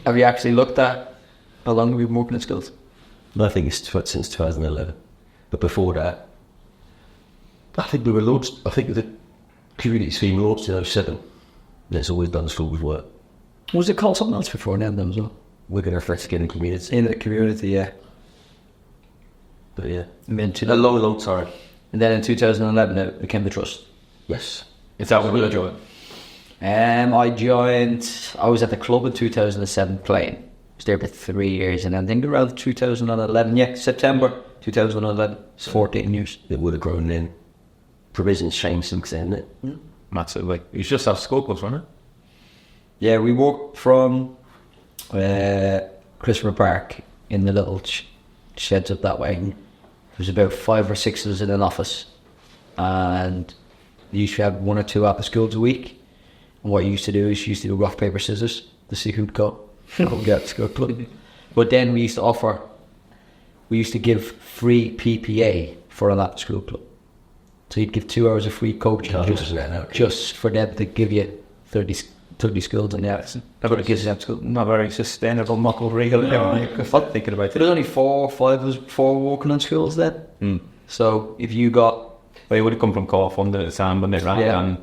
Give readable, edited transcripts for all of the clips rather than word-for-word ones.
Have you actually looked at how long we've been working in schools? I think it's since 2011. But before that, I think we were launched, I think the community scheme launched in 2007. And it's always done schools work. Was it called something else before now as well? We're going to reflect in the community. In the community, yeah. But yeah, a long time. And then in 2011 it became the trust. Yes. Is that what you joined? I was at the club in 2007 playing. I was there for 3 years, and I think around 2011, September 2011, it's 14 years. It would have grown then. Provision's changed since then, isn't it? Massively. You just have school clubs, wasn't it? Yeah, we walked from Christopher Park in the little sheds up that way. There was about 5 or 6 of us in an office, and you used to have 1 or 2 after schools a week. And what you used to do is you used to do rock, paper, scissors to see who'd go get school club. But then we used to give free PPA for an after school club. So you'd give 2 hours of free coaching just for them to give you 30 schools in there. Not very sustainable model, really. I'm thinking about it. There was only 4 or 5 working on schools then. So if you got... Well, it would have come from core fund at the time, wouldn't it, right? Yeah. And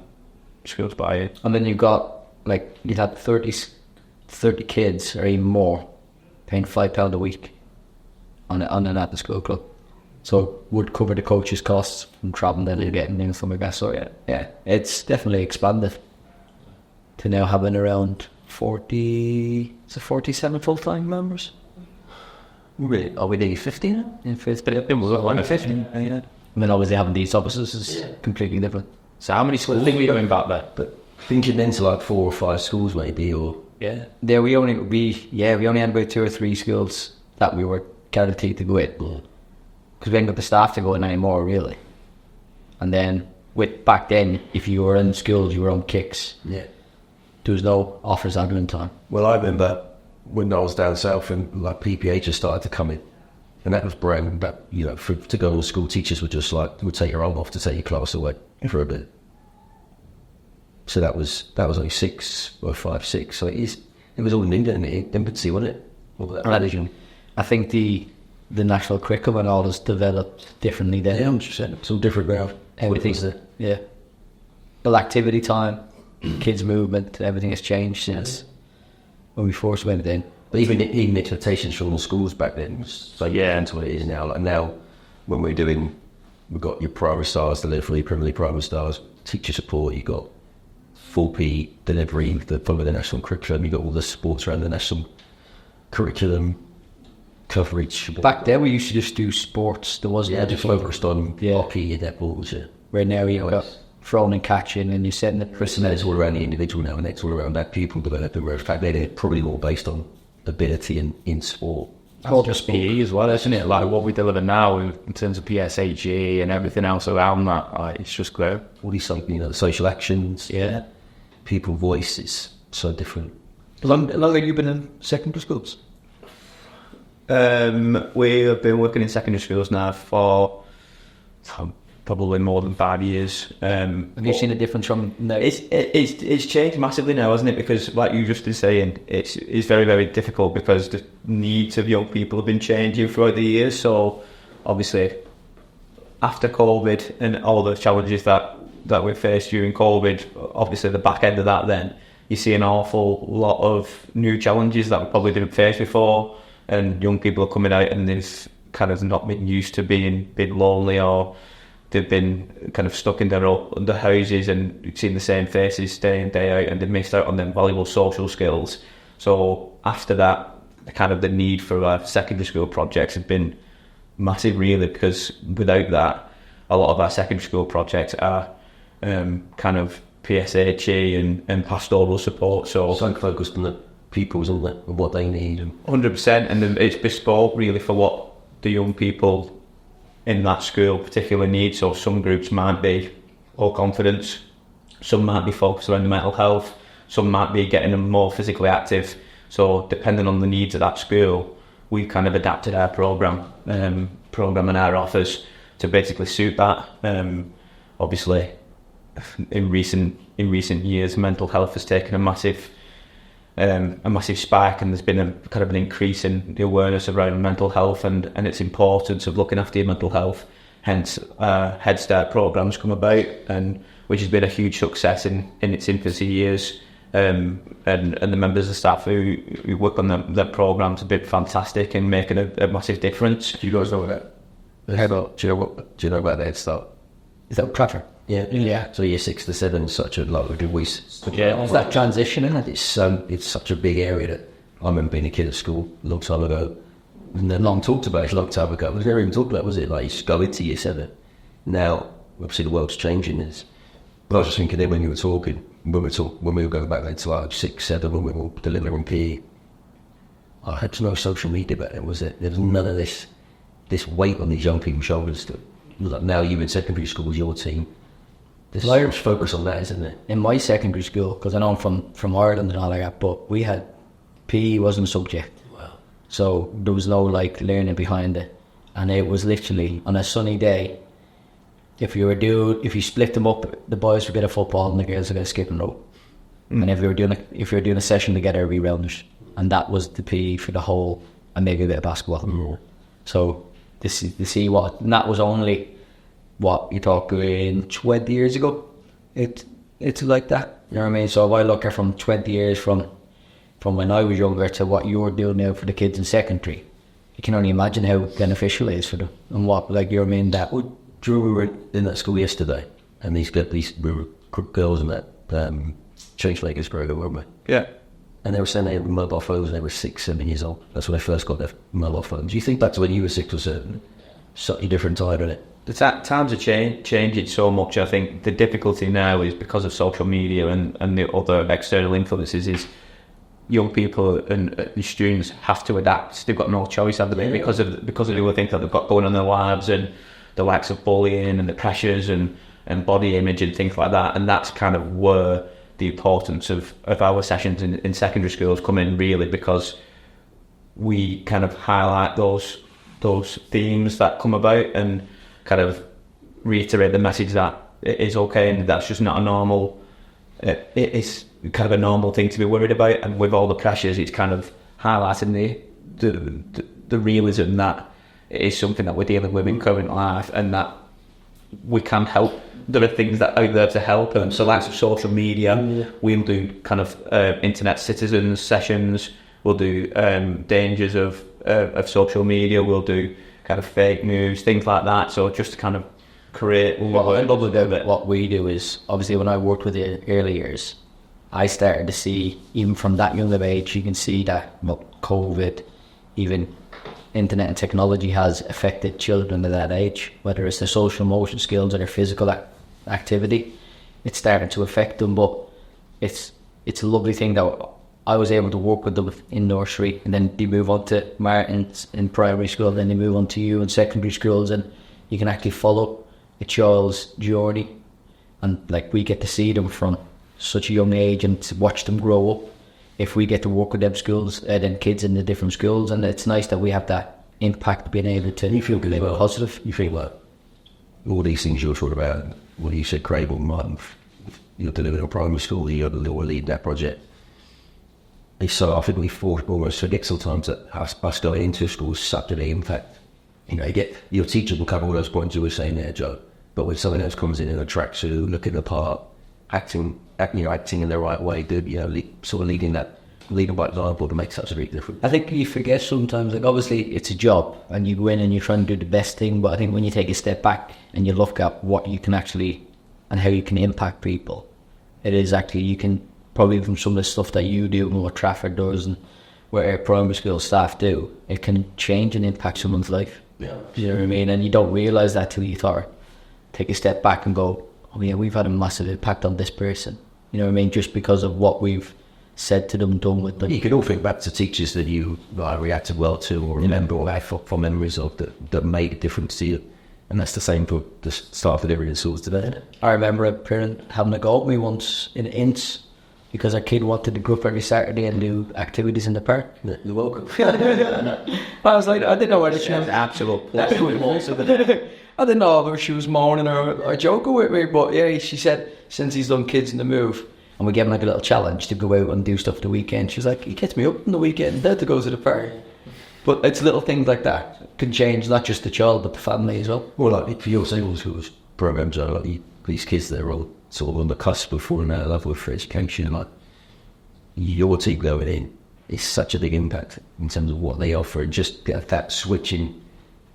schools buy it. And then you got, you'd have 30 kids or even more paying £5 a week on an after school club. So it would cover the coach's costs from travelling that they're getting and something like that. So yeah, it's definitely expanded to now having around 47 full-time members. Really? Are we nearly 50 now? Yeah, 50. It was like 50. Yeah. And then obviously having these offices is completely different. So how many schools were you doing back there? But thinking then to like 4 or 5 schools maybe, or... Yeah, we only had about 2 or 3 schools that we were guaranteed to go in. Yeah. Because we ain't got the staff to go in anymore, really. And then, back then, if you were in schools, you were on kicks. Yeah. There was no offers handling time. Well, I remember when I was down south and PPA just started to come in. And that was brand, but to go to school, teachers would just would take your arm off to take your class away for a bit. So that was only 6 or 5, 6. So it was all in England in the infancy, wasn't it? All that religion. I think the national curriculum and all has developed differently then. Yeah, 100%. It's all different now. Everything's the activity time, kids' movement, everything has changed since when we first went in. But even the expectations from the schools back then was so different to what it is now. Like now, when we've got your primary stars delivery, Premier League primary stars, teacher support, you've got full P delivery, follow the national curriculum, you've got all the sports around the national curriculum coverage. Back then we used to just do sports. There wasn't just focused on hockey and netball. Where now you've got throwing and catching and you're setting the personnel. It's all around the individual now, and it's all around that pupil development, whereas back then it's probably more based on ability in sport. Well, just PE as well, isn't it? Like what we deliver now in terms of PSHE and everything else around that, it's just great. All these the social actions, people voice, it's so different. How long have you been in secondary schools? We have been working in secondary schools now for probably more than 5 years. Have you seen a difference from now? It's changed massively now, hasn't it? Because like you just been saying, it's very, very difficult because the needs of young people have been changing throughout the years. So obviously after COVID and all the challenges that we faced during COVID, obviously the back end of that, then you see an awful lot of new challenges that we probably didn't face before, and young people are coming out and they've kind of not been used to being lonely, or they've been kind of stuck in their houses and seen the same faces day in, day out, and they've missed out on them valuable social skills. So after that, the need for our secondary school projects has been massive, really, because without that, a lot of our secondary school projects are kind of PSHE and pastoral support. So focused on the pupils, isn't it, and what they need. 100%, and it's bespoke really for what the young people in that school particularly need. So some groups might be all confidence, some might be focused around the mental health, some might be getting them more physically active. So depending on the needs of that school, we've kind of adapted our program and our offers to basically suit that. Obviously, in recent years, mental health has taken a massive a massive spike, and there's been a kind of an increase in the awareness around mental health and its importance of looking after your mental health. Hence, Head Start programs come about, and which has been a huge success in its infancy years. And the members of staff who work on that programs have been fantastic in making a massive difference. Do you guys know about that? Do you know about the Head Start? Is that Trevor? Yeah. So year 6 to 7 is such a It's that transition, isn't it? It's such a big area that I remember being a kid at school a long time ago. And then long talked about it a long time ago. It was never even talked about, was it? Like, you just go into year 7. Now, obviously the world's changing. But I was just thinking then when you were talking, when we were going back then to like 6, 7, when we were delivering PE, I had no social media back then, was it? There was none of this weight on these young people's shoulders. Like now you in secondary school with your team. There's so much focus on that, isn't there? In my secondary school, because I know I'm from Ireland and all like that, but we had PE wasn't a subject. Wow. So there was no like learning behind it, and it was literally on a sunny day. If you split them up, the boys would get a football and the girls would get a skipping rope. And if you were doing a session together, it'd be rounders, and that was the PE for the whole, and maybe a bit of basketball. So and that was only what you're talking 20 years ago. It's like that. You know what I mean? So if I look at from 20 years from when I was younger to what you're doing now for the kids in secondary, you can only imagine how beneficial it is for them, and what, like, you know what I mean, that. Well, Drew, we were in that school yesterday, and we were girls in that change makers program, weren't we? Yeah. And they were saying they had mobile phones when they were 6, 7 years old. That's when they first got their mobile phones. Do you think back to when you were 6 or 7? Such a different time, isn't it? The times are changing so much. I think the difficulty now is because of social media and the other external influences is young people and the students have to adapt. They've got no choice, have they? Because of the other things that they've got going on in their lives, and the likes of bullying and the pressures and body image and things like that. And that's kind of where the importance of our sessions in secondary schools come in, really, because we kind of highlight those themes that come about and kind of reiterate the message that it is okay and that's just not a normal, it is kind of a normal thing to be worried about. And with all the pressures, it's kind of highlighting the realism that it is something that we're dealing with in current life, and that we can help. There are things that are out there to help them. So lots of social media, we'll do kind of internet citizens sessions, we'll do dangers of social media, we'll do kind of fake news, things like that. So just to kind of create. What we do is, obviously when I worked with the early years, I started to see, even from that young of age, you can see that COVID, even internet and technology has affected children at that age, whether it's their social motion skills or their physical activity. It's starting to affect them, but it's a lovely thing that I was able to work with them in nursery, and then they move on to Martin's in primary school, then they move on to you in secondary schools, and you can actually follow a child's journey, and like we get to see them from such a young age and to watch them grow up. If we get to work with them schools, then kids in the different schools, and it's nice that we have that impact, being able to. You feel good about positive. You feel like all these things you're talking about. What you said, Craig, Martin, you're delivering a primary school. You're leading that project. So I think we almost forget sometimes that us going into school is such an impact. You know, your teacher will cover all those points you were saying there, Joe. But when someone else comes in a tracksuit, looking the part, acting in the right way, sort of leading by example, to make such a big difference. I think you forget sometimes, like, obviously it's a job and you go in and you're trying to do the best thing, but I think when you take a step back and you look at what you can actually and how you can impact people, it is actually, you can probably, from some of the stuff that you do and what Trafford does and what our primary school staff do, it can change and impact someone's life. Yeah. You know what I mean? And you don't realise that till you take a step back and go, oh yeah, we've had a massive impact on this person. You know what I mean? Just because of what we've said to them, done with them. You can all think back to teachers that you reacted well to, or remember, or have for memories of that made a difference to you. And that's the same for the staff at every schools today. I remember a parent having a go at me once in Ince because our kid wanted to go up every Saturday and do activities in the park. You're welcome. I was like, I didn't know whether she was absolute. I didn't know whether she was moaning or joking with me, but yeah, she said since he's done Kids in the Move, and we gave him like a little challenge to go out and do stuff the weekend. She's like, he gets me up on the weekend then to go to the park. But it's little things like that can change not just the child but the family as well. Well, like for your single schools programs, like these kids that are all sort of on the cusp of falling out of love with education, like your team going in is such a big impact in terms of what they offer, and just that switching.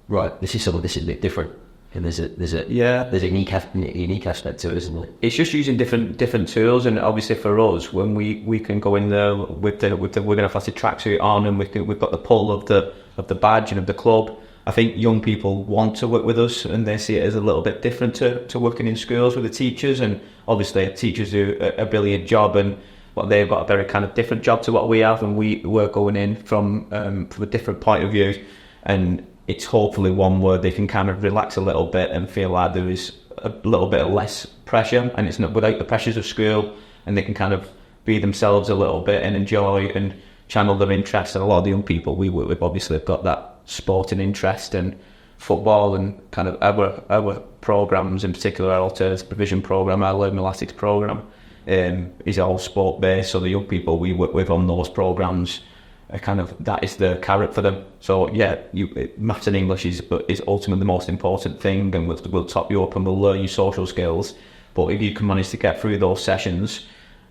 Right, this is a bit different, and there's a unique aspect to it, isn't it? It's just using different tools, and obviously for us, when we can go in there with the Wigan Athletic tracksuit on, and we've got the pull of the badge and of the club. I think young people want to work with us, and they see it as a little bit different to working in schools with the teachers. And obviously, teachers do a brilliant job, and they've got a very kind of different job to what we have, and we're going in from a different point of view, and it's hopefully one where they can kind of relax a little bit and feel like there is a little bit less pressure, and it's not without the pressures of school, and they can kind of be themselves a little bit and enjoy and channel their interest. And a lot of the young people we work with obviously have got that sporting interest and football, and kind of our programs, in particular our alternative provision program, our learning elastics program, is all sport based. So the young people we work with on those programs are kind of, that is the carrot for them. So yeah, maths and English is ultimately the most important thing, and we'll top you up and we'll learn your social skills. But if you can manage to get through those sessions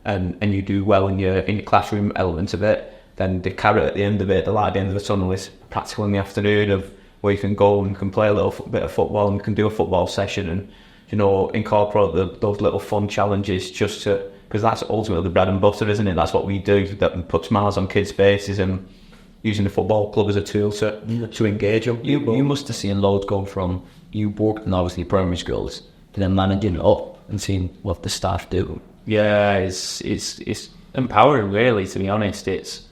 and you do well in your classroom element of it, then the carrot at the end of it, the light at the end of the tunnel, is practical in the afternoon, of where you can go and can play a little bit of football and can do a football session, and incorporate those little fun challenges, just to, because that's ultimately the bread and butter, isn't it? That's what we do, that puts smiles on kids' faces, and using the football club as a tool to engage them. You must have seen loads going from you worked in obviously primary schools to then managing it up and seeing what the staff do. Yeah, it's empowering, really, to be honest. It's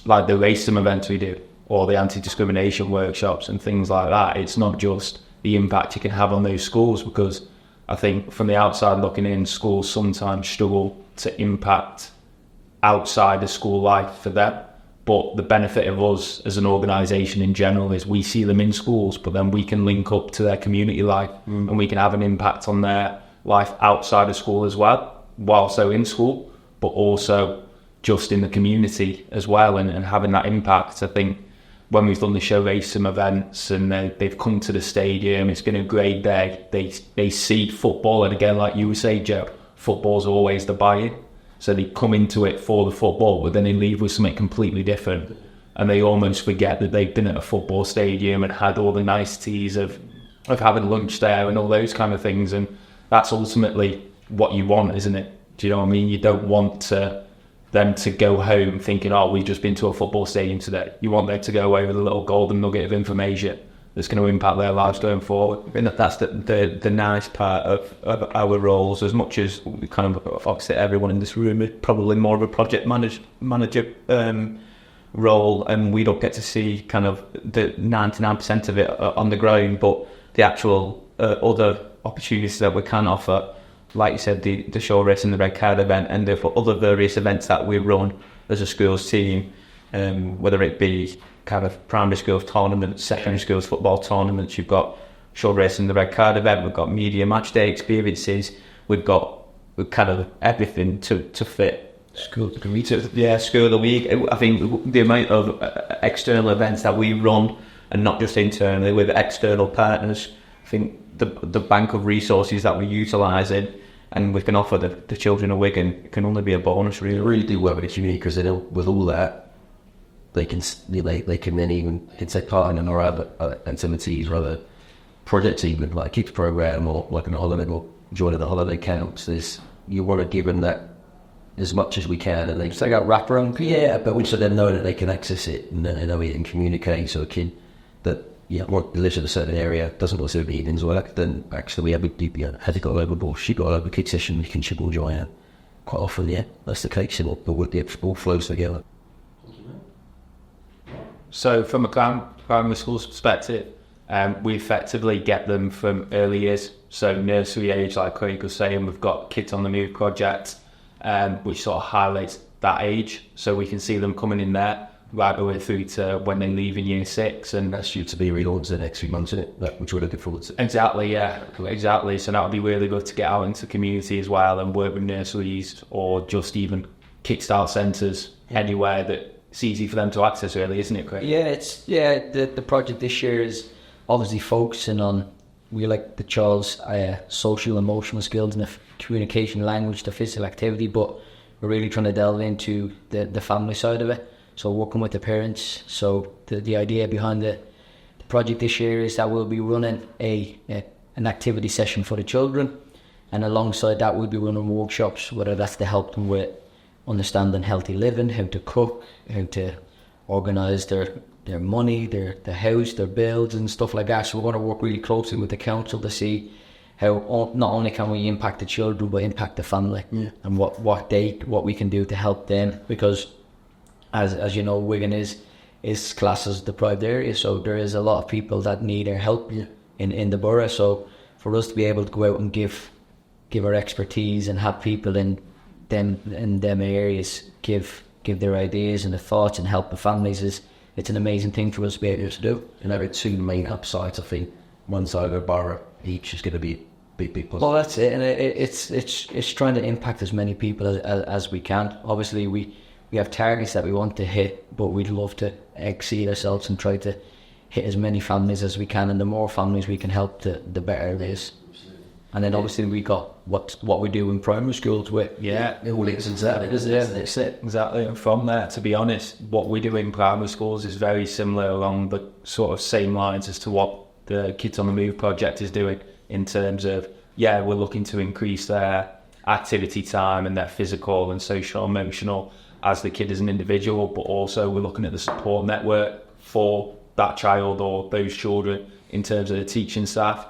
like the racism events we do, or the anti-discrimination workshops and things like that. It's not just the impact you can have on those schools, because I think from the outside looking in, schools sometimes struggle to impact outside of school life for them. But the benefit of us as an organisation in general is we see them in schools, but then we can link up to their community life, and we can have an impact on their life outside of school as well, whilst they're in school, but also just in the community as well, and having that impact. I think when we've done the show racism events and they've come to the stadium, it's been a great day. They see football, and again, like you were saying, Joe, football's always the buy-in. So they come into it for the football, but then they leave with something completely different, and they almost forget that they've been at a football stadium and had all the niceties of having lunch there and all those kind of things. And that's ultimately what you want, isn't it? Do you know what I mean? You don't want them to go home thinking, oh, we've just been to a football stadium today. You want them to go away with a little golden nugget of information that's going to impact their lives going forward. And that's the nice part of our roles. As much as we kind of, obviously everyone in this room is probably more of a project manager role, and we don't get to see kind of the 99% of it on the ground, but the actual other opportunities that we can offer, like you said, the show race and the red card event, and the other various events that we run as a schools team, whether it be kind of primary schools tournaments, secondary schools football tournaments. You've got show race and the red card event, we've got media match day experiences, we've kind of everything to fit School of the week. School of the week. I think the amount of external events that we run, and not just internally with external partners, I think the bank of resources that we're utilising and we can offer the children of Wigan can only be a bonus, really. They really do work with the community, because with all that, they can then even take part in our other activities or other projects, even like kids program or like a holiday or joining the holiday camps. You want to give them that as much as we can, and they got wraparound. Yeah, but we should then know that they can access it and know it and communicate. So a kid that lives in a certain area, doesn't want to do evenings work, then actually we have has it got over ball, she got over kid session, we can chip all joy out. Quite often, yeah, that's the case. But the all flows together. So from a primary school's perspective, we effectively get them from early years, so nursery age, like Craig was saying. We've got Kids on the Move project, which sort of highlights that age, so we can see them coming in there. right the way through to when they leave in year 6. And that's due to be relaunched in the next few months, isn't it? Which we're looking forward to. Exactly, yeah, exactly. So that would be really good to get out into the community as well and work with nurseries or just even kickstart centres anywhere that it's easy for them to access, really, isn't it, Craig? The project this year is obviously focusing on the child's social emotional skills and the communication language, the physical activity, but we're really trying to delve into the family side of it. So working with the parents. So the idea behind the project this year is that we'll be running an activity session for the children, and alongside that we'll be running workshops, whether that's to help them with understanding healthy living, how to cook, how to organise their money, their house, their bills and stuff like that. So we're going to work really closely with the council to see how not only can we impact the children but impact the family, and what we can do to help them, because as you know, Wigan is classed as a deprived area, so there is a lot of people that need our help in the borough. So for us to be able to go out and give our expertise and have people in them areas give their ideas and their thoughts and help the families it's an amazing thing for us to be able to do. And there are two main upsides, I think. One side of the borough, each is going to be big positive. Well, that's it, and it's trying to impact as many people as we can. Obviously, we have targets that we want to hit, but we'd love to exceed ourselves and try to hit as many families as we can. And the more families we can help, the better it is. And then obviously we got what we do in primary schools with. Yeah, it all links into that, isn't it? That's it. Exactly. And from there, to be honest, what we do in primary schools is very similar along the sort of same lines as to what the Kids on the Move project is doing, in terms of, we're looking to increase their activity time and their physical and social and emotional as the kid as an individual, but also we're looking at the support network for that child or those children in terms of the teaching staff.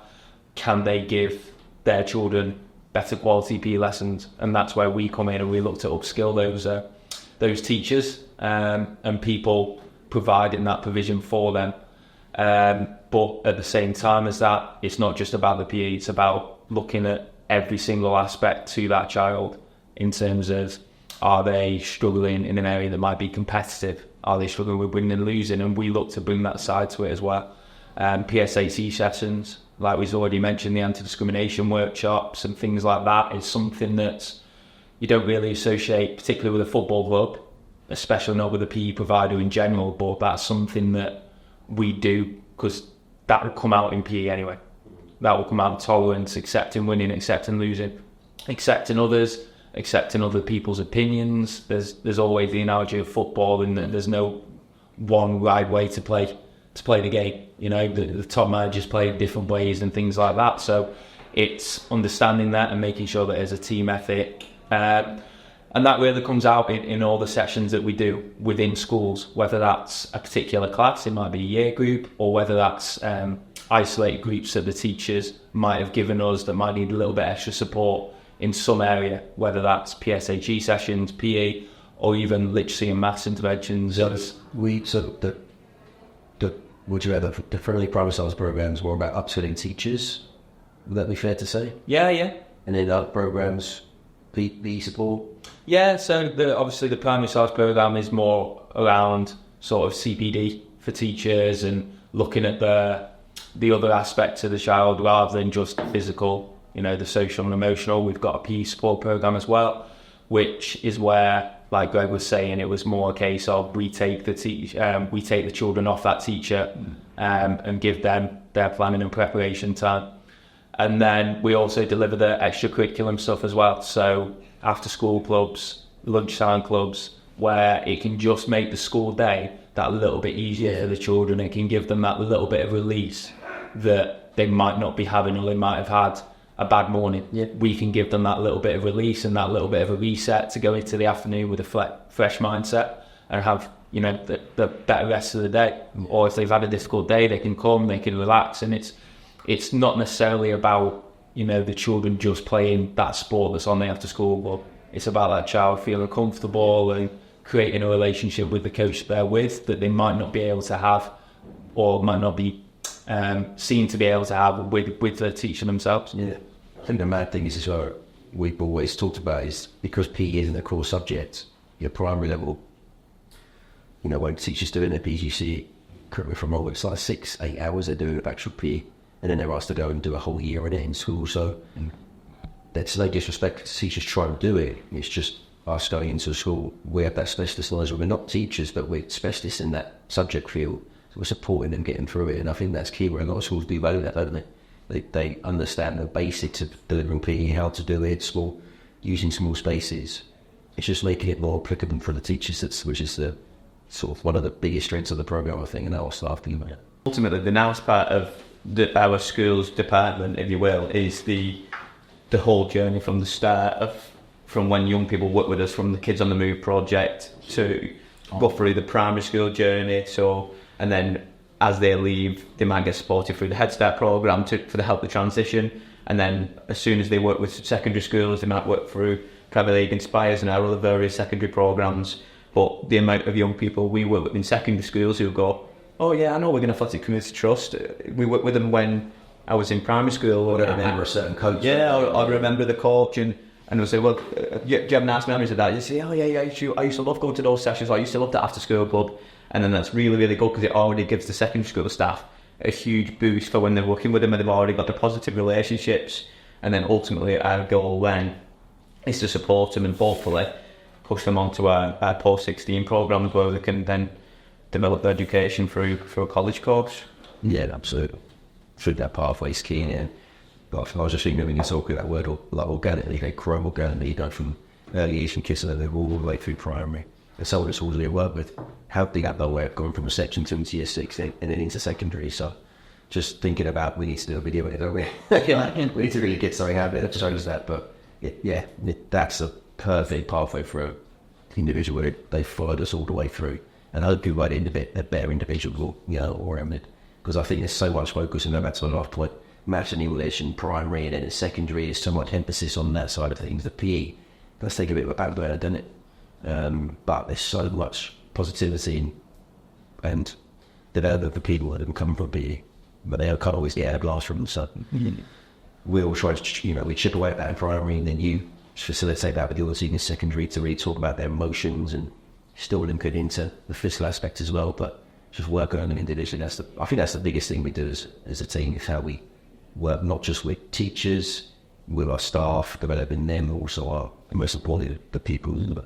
Can they give their children better quality PE lessons? And that's where we come in and we look to upskill those teachers and people providing that provision for them. But at the same time as that, it's not just about the PE, it's about looking at every single aspect to that child in terms of, are they struggling in an area that might be competitive? Are they struggling with winning and losing? And we look to bring that side to it as well. PSHE sessions, like we've already mentioned, the anti-discrimination workshops and things like that is something that you don't really associate, particularly with a football club, especially not with a PE provider in general, but that's something that we do because that will come out in PE anyway. That will come out in tolerance, accepting winning, accepting losing, accepting others, accepting other people's opinions. There's always the analogy of football in that there's no one right way to play the game. You know, the top managers play different ways and things like that. So it's understanding that and making sure that there's a team ethic. And that really comes out in all the sessions that we do within schools, whether that's a particular class, it might be a year group, or whether that's isolated groups that the teachers might have given us that might need a little bit extra support in some area, whether that's PSHE sessions, PE, or even literacy and maths interventions. The friendly primary science programs were about upskilling teachers. Would that be fair to say? Yeah. And then other programs, PE support? Yeah, so obviously the primary science program is more around sort of CPD for teachers and looking at the other aspects of the child rather than just physical, you know, the social and emotional. We've got a PE support program as well, which is where, like Greg was saying, it was more a case of we take the children off that teacher and give them their planning and preparation time. And then we also deliver the extracurriculum stuff as well. So after school clubs, lunchtime clubs, where it can just make the school day that little bit easier for the children. It can give them that little bit of release that they might not be having, or they might have had a bad morning. Yeah. We can give them that little bit of release and that little bit of a reset to go into the afternoon with a fresh mindset and have, you know, the better rest of the day. Or if they've had a difficult day, they can come, they can relax. And it's not necessarily about, you know, the children just playing that sport that's on the after school club. It's about that child feeling comfortable and creating a relationship with the coach they're with that they might not be able to have, or might not be seen to be able to have with the teacher themselves. Yeah, I think the mad thing is as well, we've always talked about, is because PE isn't a core subject, your primary level you know, when teachers doing their PGC, correct me if I'm wrong, it's like 6-8 hours they're doing of actual PE, and then they're asked to go and do a whole year in it in school. So that's no disrespect to teachers trying to do it. It's just us going into a school, we have that specialist knowledge. We're not teachers, but we're specialists in that subject field. So we're supporting them getting through it, and I think that's key. Where a lot of schools do value that, don't they? They understand the basics of delivering PE, how to do it, using small spaces. It's just making it more applicable for the teachers, which is the sort of one of the biggest strengths of the program, I think, and our staff think about it. Ultimately, the now part of our school's department, if you will, is the whole journey from the start from when young people work with us, from the Kids on the Move project to go through the primary school journey. So, and then as they leave, they might get supported through the Head Start program for the help the transition. And then as soon as they work with secondary schools, they might work through Premier League Inspires and our other various secondary programs. But the amount of young people we work with in secondary schools who go, oh yeah, I know Wigan Athletic Community Trust. We worked with them when I was in primary school. Or I remember a certain coach. Yeah, I remember the coach, and they'll say, well, do you have nice memories of that? You say, oh yeah, I used to love going to those sessions. I used to love the after school club. And then that's really, really good because it already gives the secondary school staff a huge boost for when they're working with them, and they've already got the positive relationships. And then ultimately our goal then is to support them and hopefully push them onto our post-16 programs where they can then develop their education through a college course. Yeah, absolutely. Through that pathway is key. Yeah. But I was just thinking when you're talking that word like organically, they grow organically, you know, from early years from kids and then all the way through primary. And someone that's always work with, how big that way of going from reception to year 6 and then into secondary. So just thinking about, we need to do a video on it, don't we? We need to really get something out of it that shows that. But that's a perfect pathway for an individual where they followed us all the way through. And other people like a better individual, you know, oriented. Because I think there's so much focus, and that's my last point, maths and English and primary, and then in secondary is so much emphasis on that side of things, the PE. Let's take a bit of a background, doesn't it? But there's so much positivity and development for people that didn't come from PE, but they can't always get out of class from them. So we all try to, you know, we chip away at that in primary, and then you facilitate that with your team in secondary to really talk about their emotions and still link it into the physical aspect as well. But just working on them individually, I think that's the biggest thing we do as a team, is how we work not just with teachers, with our staff, developing them, also our, most importantly, the people,